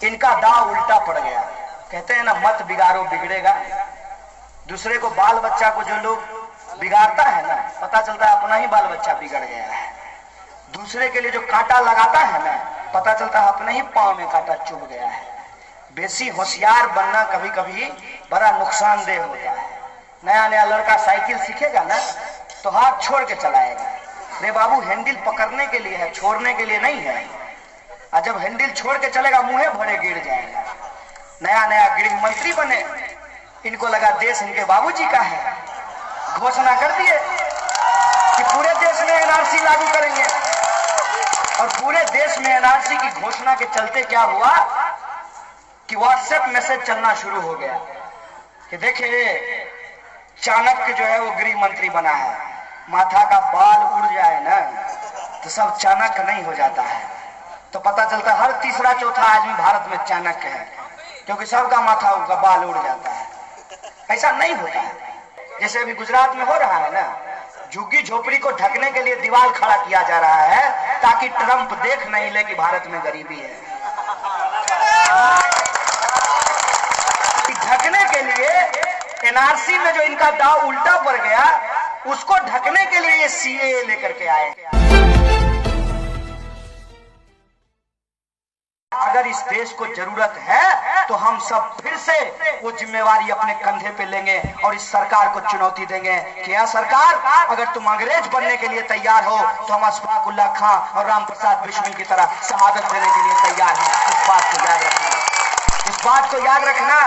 इनका दाव उल्टा पड़ गया। कहते हैं ना, मत बिगाड़ो बिगड़ेगा। दूसरे को बाल बच्चा को जो लोग बिगाड़ता है ना, पता चलता है अपना ही बाल बच्चा बिगड़ गया है। दूसरे के लिए जो कांटा लगाता है ना, पता चलता है अपने ही पांव में कांटा चुभ गया है। बेसी होशियार बनना कभी कभी बड़ा नुकसानदेह होता है। नया नया लड़का साइकिल सीखेगा ना तो हाथ छोड़ के चलाएगा। रे बाबू, हैंडल पकड़ने के लिए है, छोड़ने के लिए नहीं है। और जब हैंडल छोड़ के चलेगा मुंहे भरे गिर जाएगा। नया नया गृह मंत्री बने, इनको लगा देश इनके बाबूजी का है, घोषणा कर दिए कि पूरे देश में एनआरसी लागू करेंगे। और पूरे देश में एनआरसी की घोषणा के चलते क्या हुआ कि व्हाट्सएप मैसेज चलना शुरू हो गया कि देखिए चाणक्य जो है वो गृह मंत्री बना है। माथा का बाल उड़ जाए ना तो सब चाणक्य नहीं हो जाता है। तो पता चलता है हर तीसरा चौथा आदमी भारत में चाणक्य है, क्योंकि सबका माथा का बाल उड़ जाता है। ऐसा नहीं होता है। जैसे अभी गुजरात में हो रहा है ना, झुग्गी झोपड़ी को ढकने के लिए दीवार खड़ा किया जा रहा है ताकि ट्रंप देख नहीं ले कि भारत में गरीबी है। ढकने के लिए एनआरसी में जो इनका दाव उल्टा पड़ गया, उसको ढकने के लिए ये सीएए लेकर के आए। अगर इस देश को जरूरत है तो हम सब फिर से वो जिम्मेवारी अपने कंधे पे लेंगे और इस सरकार को चुनौती देंगे कि यह सरकार, अगर तुम अंग्रेज बनने के लिए तैयार हो तो हम अशफाक उल्लाह खां और राम प्रसाद बिस्मिल की तरह शहादत देने के लिए तैयार हैं। इस बात को याद रखना, इस बात को याद रखना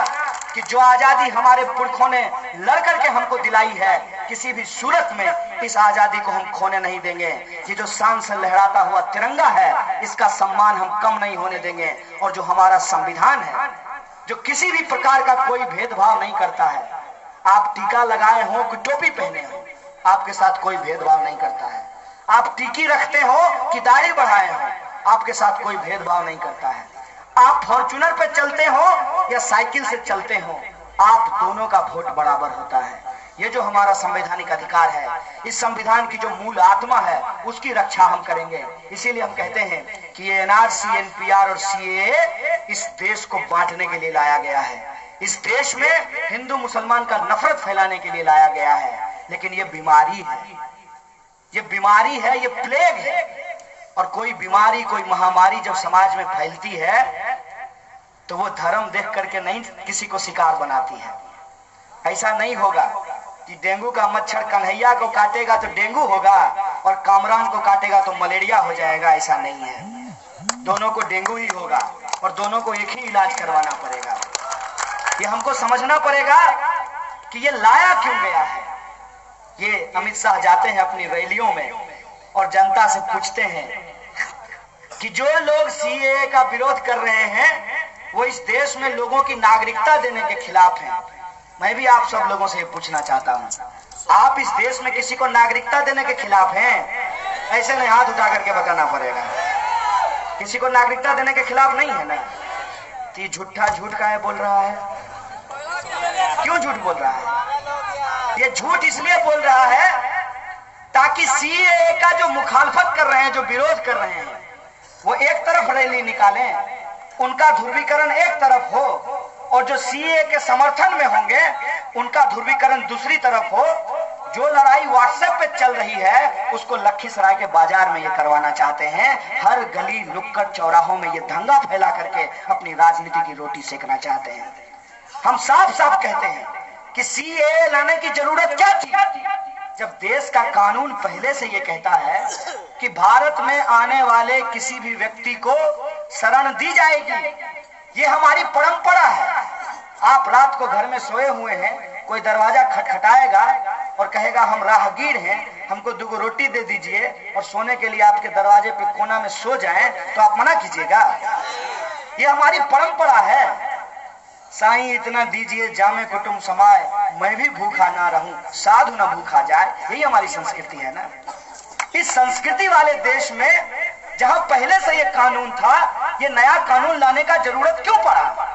कि जो आजादी हमारे पुरखों ने लड़ करके हमको दिलाई है, किसी भी सूरत में इस आजादी को हम खोने नहीं देंगे। ये जो शान से लहराता हुआ तिरंगा है, इसका सम्मान हम कम नहीं होने देंगे। और जो हमारा संविधान है, जो किसी भी प्रकार का कोई भेदभाव नहीं करता है, आप टीका लगाए हो कि टोपी पहने हो, आपके साथ कोई भेदभाव नहीं करता है। आप टीकी रखते हो कि दाढ़ी बढ़ाए हो, आपके साथ कोई भेदभाव नहीं करता है। आप फॉर्च्यूनर पे चलते हो या साइकिल से चलते हो, आप दोनों का वोट बराबर होता है। ये जो हमारा संवैधानिक अधिकार है, इस संविधान की जो मूल आत्मा है, उसकी रक्षा हम करेंगे। इसीलिए हम कहते हैं कि ये एनआरसी, एनपीआर और सीएए इस देश को बांटने के लिए लाया गया है। इस देश में हिंदू मुसलमान का नफरत फैलाने के लिए लाया गया है। लेकिन ये बीमारी है, ये बीमारी है, ये प्लेग है। और कोई बीमारी, कोई महामारी जब समाज में फैलती है तो वो धर्म देख करके नहीं किसी को शिकार बनाती है। ऐसा नहीं होगा कि डेंगू का मच्छर कन्हैया को काटेगा तो डेंगू होगा और कामरान को काटेगा तो मलेरिया हो जाएगा। ऐसा नहीं है, दोनों को डेंगू ही होगा और दोनों को एक ही इलाज करवाना पड़ेगा। ये हमको समझना पड़ेगा कि ये लाया क्यों गया है। ये अमित शाह जाते हैं अपनी रैलियों में और जनता से पूछते हैं कि जो लोग सीएए का विरोध कर रहे हैं वो इस देश में लोगों की नागरिकता देने के खिलाफ हैं। मैं भी आप सब लोगों से ये पूछना चाहता हूँ, आप इस देश में किसी को नागरिकता देने के खिलाफ हैं? ऐसे नहीं, हाथ उठा करके बताना पड़ेगा। किसी को नागरिकता देने के खिलाफ नहीं है ना? तो ये झूठा झूठ काहे बोल रहा है? क्यों झूठ बोल रहा है? ये झूठ इसलिए बोल रहा है ताकि सीएए का जो मुखालफत कर रहे हैं, जो विरोध कर रहे हैं, वो एक तरफ रैली निकालें, उनका ध्रुवीकरण एक तरफ हो, और जो सीएए के समर्थन में होंगे उनका ध्रुवीकरण दूसरी तरफ हो। जो लड़ाई व्हाट्सएप पे चल रही है उसको लखीसराय के बाजार में ये करवाना चाहते हैं। हर गली नुक्कड़ चौराहों में ये दंगा फैला करके अपनी राजनीति की रोटी सेकना चाहते हैं। हम साफ साफ कहते हैं कि सीएए लाने की जरूरत क्या थी, जब देश का कानून पहले से ये कहता है कि भारत में आने वाले किसी भी व्यक्ति को शरण दी जाएगी। ये हमारी परंपरा है। आप रात को घर में सोए हुए हैं, कोई दरवाजा खटखटाएगा और कहेगा हम राहगीर हैं, हमको 2 रोटी दे दीजिए, और सोने के लिए आपके दरवाजे पे कोना में सो जाएं, तो आप मना कीजिएगा? ये हमारी परंपरा है। साईं इतना दीजिए जामे कुटुंब समाए, मैं भी भूखा ना रहूं, साधु ना भूखा जाए। यही हमारी संस्कृति है ना। इस संस्कृति वाले देश में जहां पहले से ये कानून था, ये नया कानून लाने का जरूरत क्यों पड़ा?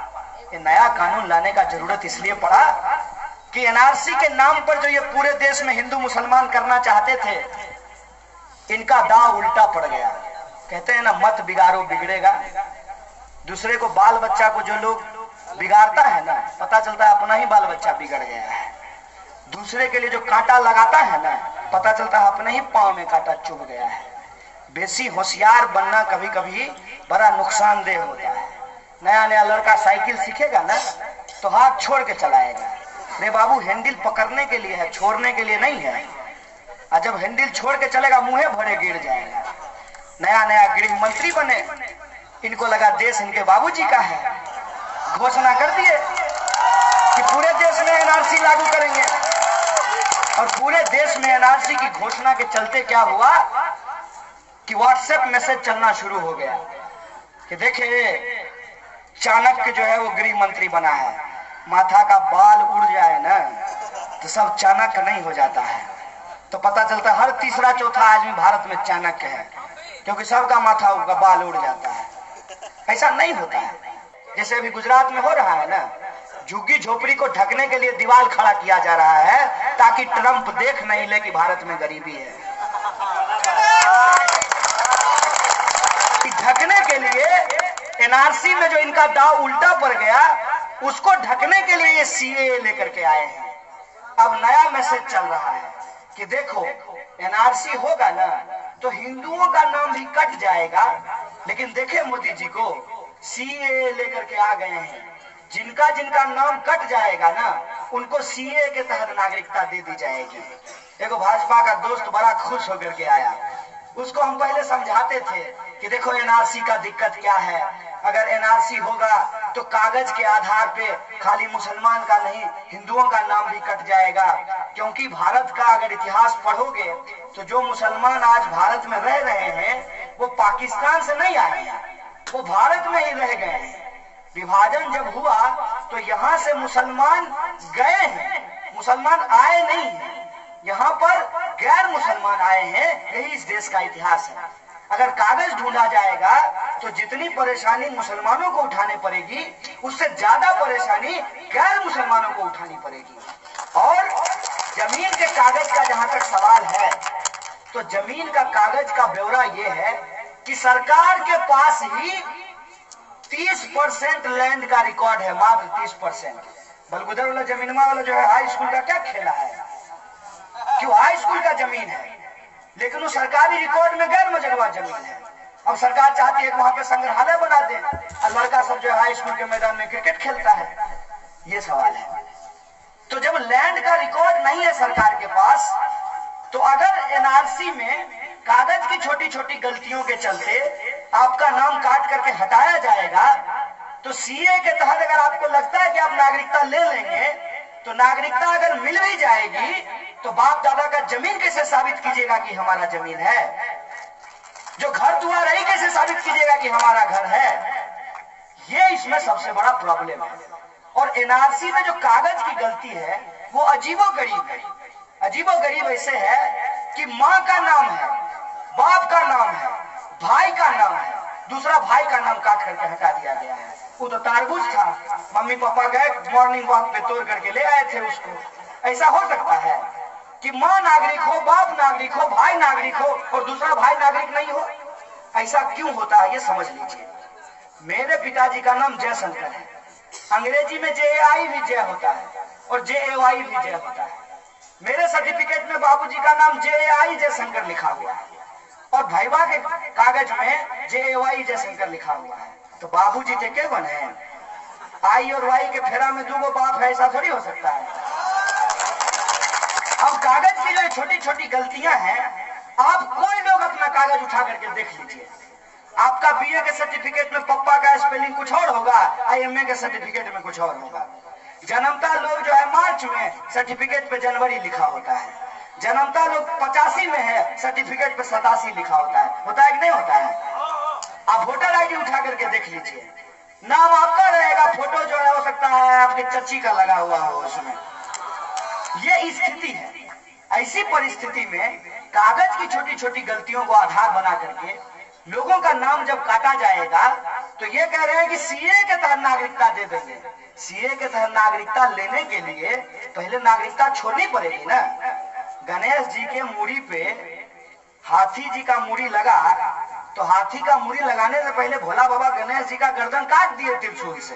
ये नया कानून लाने का जरूरत इसलिए पड़ा कि एनआरसी के नाम पर जो ये पूरे देश में हिंदू मुसलमान करना चाहते थे, इनका दांव उल्टा पड़ गया। कहते हैं ना, मत बिगाड़ो बिगड़ेगा। दूसरे को बाल बच्चा को जो लोग बिगाड़ता है ना, पता चलता है अपना ही बाल बच्चा बिगड़ गया है। दूसरे के लिए जो कांटा लगाता है ना, पता चलता है अपने ही पांव में कांटा चुभ गया है। बेसी होशियार बनना कभी कभी बड़ा नुकसानदेह होता है। नया नया लड़का साइकिल सीखेगा ना तो हाथ छोड़ के चलाएगा। रे बाबू, हैंडल पकड़ने के लिए है, छोड़ने के लिए नहीं है। और जब हैंडल छोड़ के चलेगा मुंहे भरे गिर जाएगा। नया नया गृह मंत्री बने, इनको लगा देश इनके बाबूजी का है, घोषणा कर दिए कि पूरे देश में एनआरसी लागू करेंगे। और पूरे देश में एनआरसी की घोषणा के चलते क्या हुआ कि व्हाट्सएप मैसेज चलना शुरू हो गया कि देखिए चाणक्य जो है वो गृह मंत्री बना है। माथा का बाल उड़ जाए ना तो सब चाणक्य नहीं हो जाता है। तो पता चलता है हर तीसरा चौथा आदमी भारत में चाणक्य है, क्योंकि सबका माथा का बाल उड़ जाता है। ऐसा नहीं होता है। जैसे अभी गुजरात में हो रहा है ना, झुग्गी झोपड़ी को ढकने के लिए दीवार खड़ा किया जा रहा है ताकि ट्रंप देख नहीं ले कि भारत में गरीबी है। ढकने के लिए एनआरसी में जो इनका दाव उल्टा पड़ गया, उसको ढकने के लिए ये सीएए लेकर के आए हैं। अब नया मैसेज चल रहा है कि देखो एनआरसी होगा ना तो हिंदुओं का नाम भी कट जाएगा, लेकिन देखे मोदी जी को सीएए लेकर के आ गए हैं। जिनका जिनका नाम कट जाएगा ना उनको सीएए के तहत नागरिकता दे दी जाएगी। देखो भाजपा का दोस्त बड़ा खुश होकर के आया। उसको हम पहले समझाते थे कि देखो एनआरसी का दिक्कत क्या है। अगर एनआरसी होगा तो कागज के आधार पे खाली मुसलमान का नहीं हिंदुओं का नाम भी कट जाएगा, क्योंकि भारत का अगर इतिहास पढ़ोगे तो जो मुसलमान आज भारत में रह रहे हैं वो पाकिस्तान से नहीं आए हैं, वो भारत में ही रह गए हैं। विभाजन जब हुआ तो यहाँ से मुसलमान गए हैं, मुसलमान आए नहीं है। यहाँ पर गैर मुसलमान आए हैं, यही इस देश का इतिहास है। अगर कागज ढूंढा जाएगा तो जितनी परेशानी मुसलमानों को उठानी पड़ेगी उससे ज्यादा परेशानी गैर मुसलमानों को उठानी पड़ेगी। और जमीन के कागज का जहां तक सवाल है तो जमीन का कागज का ब्यौरा ये है कि सरकार के पास ही 30% लैंड का रिकॉर्ड है, मात्र 30%। बलगुदर वाला जमीनमा वाला जो है हाई स्कूल का क्या खेला है, क्यों हाई स्कूल का जमीन है, लेकिन वो सरकारी रिकॉर्ड में गैर मुजरवा जमीन है। अब सरकार चाहती है कि वहां पे संग्रहालय बना दे और लड़का सब जो है हाई स्कूल के मैदान में क्रिकेट खेलता है। ये सवाल है। तो जब लैंड का रिकॉर्ड नहीं है सरकार के पास, तो अगर एनआरसी में कागज की छोटी छोटी गलतियों के चलते आपका नाम काट करके हटाया जाएगा तो सीए के तहत अगर आपको लगता है कि आप नागरिकता ले लेंगे तो नागरिकता अगर मिल भी जाएगी तो बाप दादा का जमीन कैसे साबित कीजिएगा कि हमारा जमीन है, जो घर दुआर है कैसे साबित कीजिएगा कि हमारा घर है। ये इसमें सबसे बड़ा प्रॉब्लम है। और एनआरसी में जो कागज की गलती है वो अजीबोगरीब है। अजीबोगरीब ऐसे है कि माँ का नाम है, बाप का नाम है, भाई का नाम है, दूसरा भाई का नाम काट करके हटा दिया गया है। वो तो तारबूज था, मम्मी पापा गए मॉर्निंग वॉक पे तोड़ करके ले आए थे उसको। ऐसा हो सकता है कि माँ नागरिक हो, बाप नागरिक हो, भाई नागरिक हो और दूसरा भाई नागरिक नहीं हो? ऐसा क्यों होता है ये समझ लीजिए। मेरे पिताजी का नाम जयशंकर है। अंग्रेजी में JAI भी जय होता है और JAY भी जय होता है। मेरे सर्टिफिकेट में बाबूजी का नाम JAI जयशंकर लिखा हुआ है और भाईवा के कागज में JAY जयशंकर लिखा हुआ है। तो बाबूजी थे के बने हैं? आई और वाई के फेरा में दूगो बाप है, ऐसा थोड़ी हो सकता है। अब कागज की जो छोटी छोटी गलतियां हैं, आप कोई लोग अपना कागज उठा करके देख लीजिए। आपका बीए के सर्टिफिकेट में पप्पा का स्पेलिंग कुछ और होगा, IMA के सर्टिफिकेट में कुछ और होगा। जन्मता लोग जो है मार्च में, सर्टिफिकेट पे जनवरी लिखा होता है। जन्मता लोग 85 में है, सर्टिफिकेट पे 87 लिखा होता है कि नहीं होता है? आप वोटर आईडी उठा करके देख लीजिए, नाम आपका रहेगा, फोटो जो है हो सकता है आपके चच्ची का लगा हुआ हो उसमें। ये स्थिति है। ऐसी परिस्थिति में कागज की छोटी छोटी गलतियों को आधार बना करके लोगों का नाम जब काटा जाएगा तो ये कह रहे हैं कि सीए के तहत नागरिकता दे देंगे। सीए के तहत नागरिकता लेने के लिए पहले नागरिकता छोड़नी पड़ेगी ना। गणेश जी के मूड़ी पे हाथी जी का मूड़ी लगा तो हाथी का मुड़ी लगाने से पहले भोला बाबा गणेश जी का गर्दन काट दिए त्रिशूल से।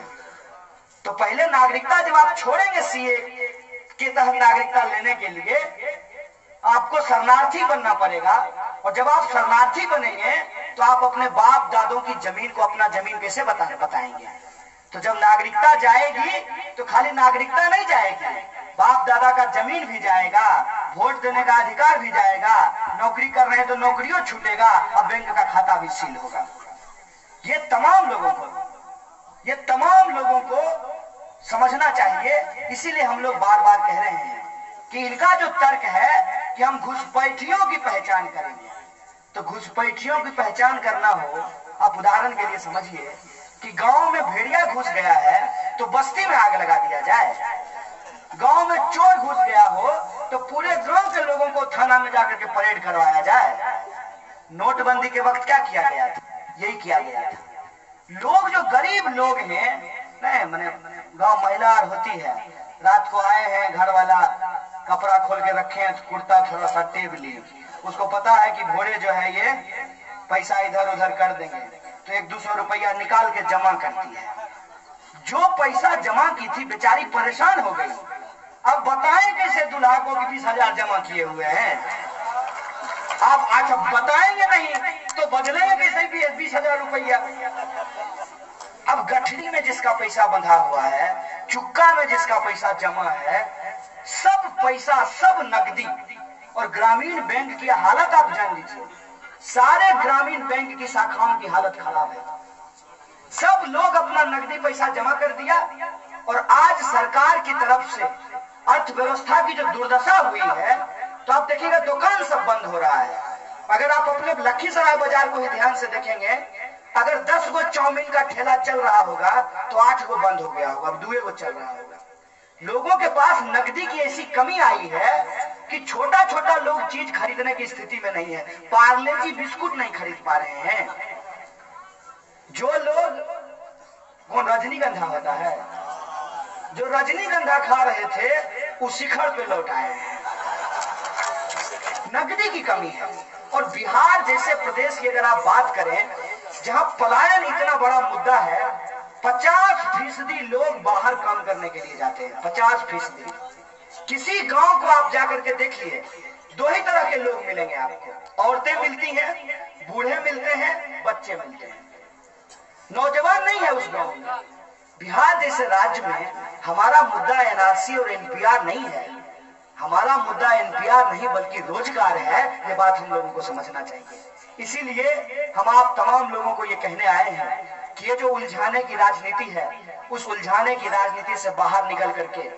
तो पहले नागरिकता जब आप छोड़ेंगे सीए के तहत नागरिकता लेने के लिए आपको शरणार्थी बनना पड़ेगा, और जब आप शरणार्थी बनेंगे तो आप अपने बाप दादों की जमीन को अपना जमीन कैसे बताएंगे। तो जब नागरिकता जाएगी तो खाली नागरिकता नहीं जाएगी, बाप दादा का जमीन भी जाएगा, वोट देने का अधिकार भी जाएगा, नौकरी कर रहे हैं तो नौकरियों छूटेगा, और बैंक का खाता भी सील होगा। ये तमाम लोगों को समझना चाहिए। इसीलिए हम लोग बार बार कह रहे हैं कि इनका जो तर्क है कि हम घुसपैठियों की पहचान करेंगे, तो घुसपैठियों की पहचान करना हो, आप उदाहरण के लिए समझिए कि गांव में भेड़िया घुस गया है तो बस्ती में आग लगा दिया जाए, गांव में चोर घुस गया हो तो पूरे गांव के लोगों को थाना में जाकर के परेड करवाया जाए। नोटबंदी के वक्त क्या किया गया था? यही किया गया था। लोग जो गरीब लोग हैं, नहीं मैंने गांव महिला होती है, रात को आए हैं, घर वाला कपड़ा खोल के रखे हैं, कुर्ता थोड़ा सा टेब लिए, उसको पता है कि भोरे जो है ये पैसा इधर उधर कर देंगे, तो 100-200 रुपया निकाल के जमा करती है। जो पैसा जमा की थी बेचारी परेशान हो गई। अब बताएं कैसे दुल्हा को कि 20,000 जमा किए हुए हैं। आप अच्छा बताएंगे नहीं तो बदलेंगे कैसे 20,000 रुपया। अब गठरी में जिसका पैसा बंधा हुआ है, चुक्का में जिसका पैसा जमा है, सब पैसा सब नकदी। और ग्रामीण बैंक की हालत आप जान लीजिए, सारे ग्रामीण बैंक की शाखाओं की हालत खराब है। सब लोग अपना नकदी पैसा जमा कर दिया, और आज सरकार की तरफ से अर्थव्यवस्था की जो दुर्दशा हुई है, तो आप देखिएगा दुकान सब बंद हो रहा है। अगर आप अपने लखीसराय बाजार को ही ध्यान से देखेंगे, अगर 10 गो चाउमीन का ठेला चल रहा होगा तो 8 गो बंद हो गया होगा, अब 2 गो चल रहा होगा। लोगों के पास नकदी की ऐसी कमी आई है कि छोटा छोटा लोग चीज खरीदने की स्थिति में नहीं है। पार्ले जी बिस्कुट नहीं खरीद पा रहे हैं। जो लोग, वो रजनीगंधा होता है, जो रजनीगंधा खा रहे थे वो शिखर पे लौट आए हैं। नकदी की कमी है। और बिहार जैसे प्रदेश की अगर आप बात करें, जहां पलायन इतना बड़ा मुद्दा है, 50% लोग बाहर काम करने के लिए जाते हैं। 50%। किसी गांव को आप जाकर के देखिए, 2 ही तरह के लोग मिलेंगे आपको, औरतें मिलती हैं, बूढ़े मिलते हैं, बच्चे मिलते हैं, नौजवान नहीं है उस गांव में। बिहार जैसे राज्य में हमारा मुद्दा एनआरसी और एनपीआर नहीं है, हमारा मुद्दा एनपीआर नहीं बल्कि रोजगार है। ये बात हम लोगों को समझना चाहिए। इसीलिए हम आप तमाम लोगों को ये कहने आए हैं कि ये जो उलझाने की राजनीति है, उस उलझाने की राजनीति से बाहर निकल करके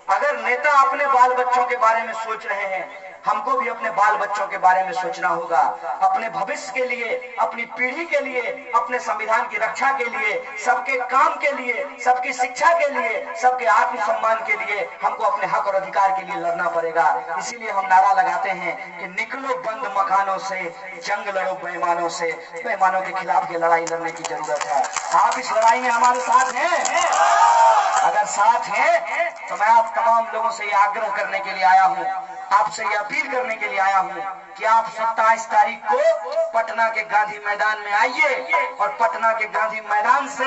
अगर नेता अपने बाल बच्चों के बारे में सोच रहे हैं, हमको भी अपने बाल बच्चों के बारे में सोचना होगा। अपने भविष्य के लिए, अपनी पीढ़ी के लिए, अपने संविधान की रक्षा के लिए, सबके काम के लिए, सबकी शिक्षा के लिए, सबके आत्मसम्मान के लिए हमको अपने हक और अधिकार के लिए लड़ना पड़ेगा। इसीलिए हम नारा लगाते हैं कि निकलो बंद मकानों से, जंग लड़ो बेईमानों से। बेईमानों के खिलाफ ये लड़ाई लड़ने की जरूरत है। आप इस लड़ाई में हमारे साथ हैं? अगर साथ हैं तो मैं आप तमाम लोगों से ये आग्रह करने के लिए आया हूँ, आपसे ये अपील करने के लिए आया हूँ कि आप 27 तारीख को पटना के गांधी मैदान में आइए, और पटना के गांधी मैदान से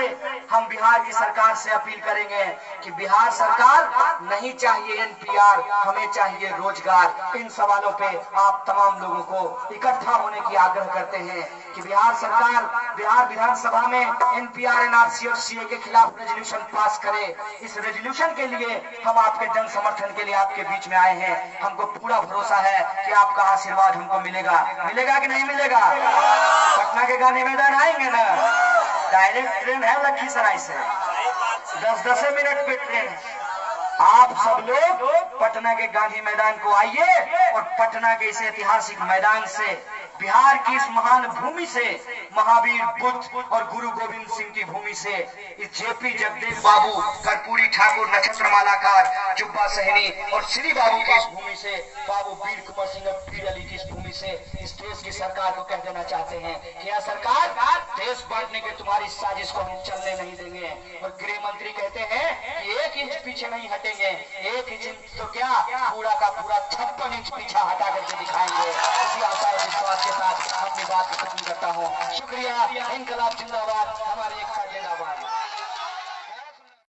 हम बिहार की सरकार से अपील करेंगे कि बिहार सरकार, नहीं चाहिए एनपीआर, हमें चाहिए रोजगार। इन सवालों पे आप तमाम लोगों को इकट्ठा होने की आग्रह करते हैं कि बिहार सरकार बिहार विधानसभा में एनपीआर, एनआरसी और सीए के खिलाफ रेजोल्यूशन पास करे। इस रेजोल्यूशन के लिए हम आपके जन समर्थन के लिए आपके बीच में आए हैं। हमको पूरा भरोसा है कि आपका आशीर्वाद हमको मिलेगा। मिलेगा कि नहीं मिलेगा? पटना के गांधी मैदान आएंगे ना? डायरेक्ट ट्रेन है लखीसराय से, 10-10 मिनट पे ट्रेन है। आप सब लोग पटना के गांधी मैदान को आइए, और पटना के इस ऐतिहासिक मैदान से, बिहार की इस महान भूमि से, महावीर बुद्ध और गुरु गोविंद सिंह की भूमि से, इस जेपी जगदेव बाबू, कर्पूरी ठाकुर, नक्षत्र मालाकार, जुब्बा सहनी और श्री बाबू की इस भूमि से, बाबू वीर कुंवर सिंह और पीर अली की इस भूमि से इस देश की सरकार को कह देना चाहते हैं कि यह सरकार, देश बांटने की तुम्हारी साजिश को हम चलने नहीं देंगे। और गृह मंत्री कहते हैं कि एक इंच पीछे नहीं हटेंगे। 1 इंच तो क्या, पूरा का पूरा 56 इंच पीछा हटा करके दिखाएंगे। इसी आशा और विश्वास के साथ अपनी बात खत्म करता हूँ। शुक्रिया। इनकलाब जिंदाबाद। हमारे